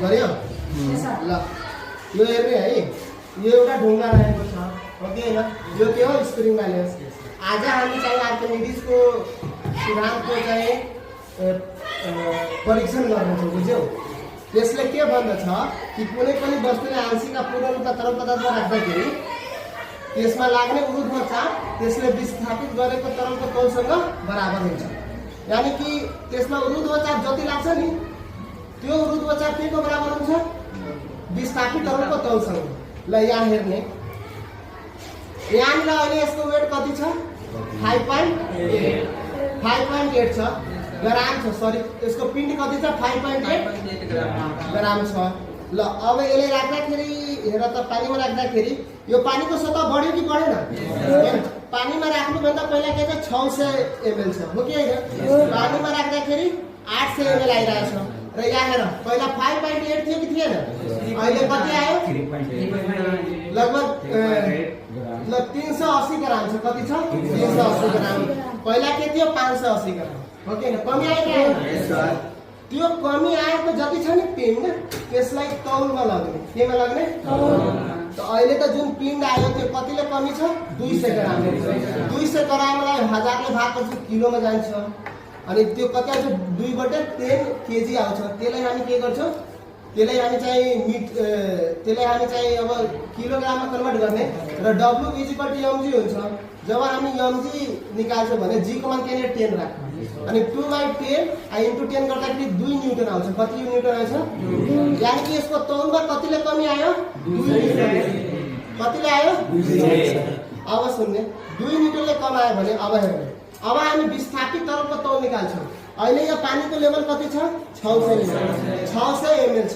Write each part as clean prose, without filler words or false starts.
गऱ्यो ल यो हेर्ने है यो एउटा ढुङ्गा रहेको छ हो कि हैन यो के हो स्प्रिङ ब्यालेन्स आज हामी चाहिँ आर्किमिडीजको सिद्धान्तको चाहिँ परीक्षण गर्नेछौँ बुझ्यौ त्यसले के भन्दछ कि कुनै पनि वस्तुले आंशिक पूर्णरूपमा तरल पदार्थमा राख्दाखेरि त्यसमा लाग्ने ऊर्ध्व चाप त्यसले विस्थापित गरेको तरलको तौलसँग बराबर हुन्छ यानी कि त्यसमा ऊर्ध्व चाप जति लाग्छ नि त्यो ऊर्ध्व चाप के को बराबर हुन्छ विस्थापित तरलको तौलसँग ल यहाँ हेर्ने यहाँनिर अहिले यसको वेट कति छ 5.8 छ ग्राम छ सरी यसको पिण्ड कति छ 5.8 ग्राम छ ल अब यसले राख्दाखेरि हेर त पानीमा राख्दाखेरि यो पानीको सतह बढ्यो कि बढेन पानीमा राख्नु भन्दा पहिला के छ 600 ml छ हो कि हैन पानीमा राख्दाखेरि 800 ml आइरहेछ र यहाँ हेर पहिला 5.8 थियो कि थिएन अहिले कति आयो लगभग 380 ग्राम छ कति छ 380 ग्राम पहिला के थियो 580 ग्राम हो कि हैन कमी आयो कि त्यो कमी आएको जति छ नि पिण्ड त्यसलाई तौलमा लाग्ने केमा लाग्ने त अहिले त जुन पिण्ड आयो त्यो कतिले कमी छ 200 ग्राम 200 ग्रामलाई हजारले भागपछि किलोमा जान्छ अनि त्यो कति आउँछ 2/10 केजी आउँछ त्यसलाई हामी के गर्छौं त्यसलाई हामी चाहिँ अब किलोग्राममा कन्भर्ट गर्ने र W mg हुन्छ जब हामी mg निकाल्छौं भने g को मान के 10 राख्छौं अनि 2/10 into 10 गर्दाखेरि 2 न्युटन आउँछ कति न्युटन आउँछ यानी कि यसको तौलमा कतिले कमी आयो 2 न्युटन कतिले आयो 2 अब सुन्ने 2 न्युटनले कम आयो भने अब हेर्ने अब हामी विस्थापित तरलको तौल निकाल्छौं अहिले यो पानीको लेभल कति छ 600 ml छ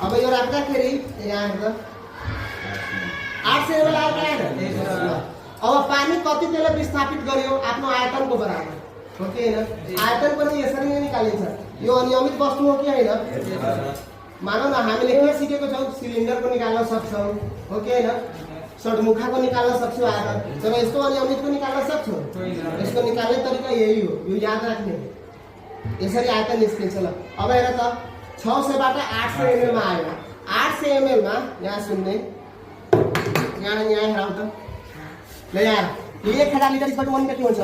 अब यो राख्दाखेरि यहाँ हेर्दा 800 ml आयो कि अब पानी कति त्यसले विस्थापित गर्यो आफ्नो आयतनको बराबर हो कि हैन आयतन पनि यसरी नै निकालिन्छ यो अनियमित वस्तु हो कि हैन मानौ न हामीले के सिकेको छौं सिलिन्डरको निकाल्न सक्छौं हो कि हैन षडमुखाको निकाल्न सक्छौं आयतन तर यसको अनियमितको निकाल्न सक्छौं यसको निकाल्ने तरिका यही हो यो याद राख्ने यसरी आयतन निस्किन्छ ल अब हेर त 600 बाट 800 ml मा आयो 800 ml मा यहाँ सुन्ने यहाँ हेराउ त ल यार 1000 लिटर इक्वल टु 1 लिटर के हुन्छ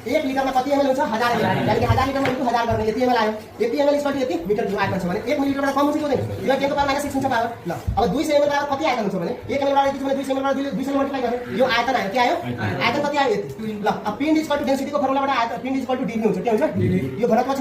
1 लिटरमा कति ml हुन्छ 1000 ml यानी कि 1000 लिटरमा 1000 गर्ने यति ml आयो यति ml इक्वल टु यति मिटर जो आयतन छ भने 1 मिलिलिटरबाट कम हुन्छ कि हुँदैन यो 10 को पावर -6 हुन्छ पावर ल अब 200 ml बाट कति आयतन हुन्छ भने 1 ml बाट यति भने 200 ml बाट 200 मल्टिप्लाई गरे यो आयतन आयो के आयो आयतन कति आयो यति ल अब पिण्ड इक्वल टु डेन्सिटीको फर्मुलाबाट आयतन पिण्ड इक्वल टु dv हुन्छ के हुन्छ यो घनत्व छ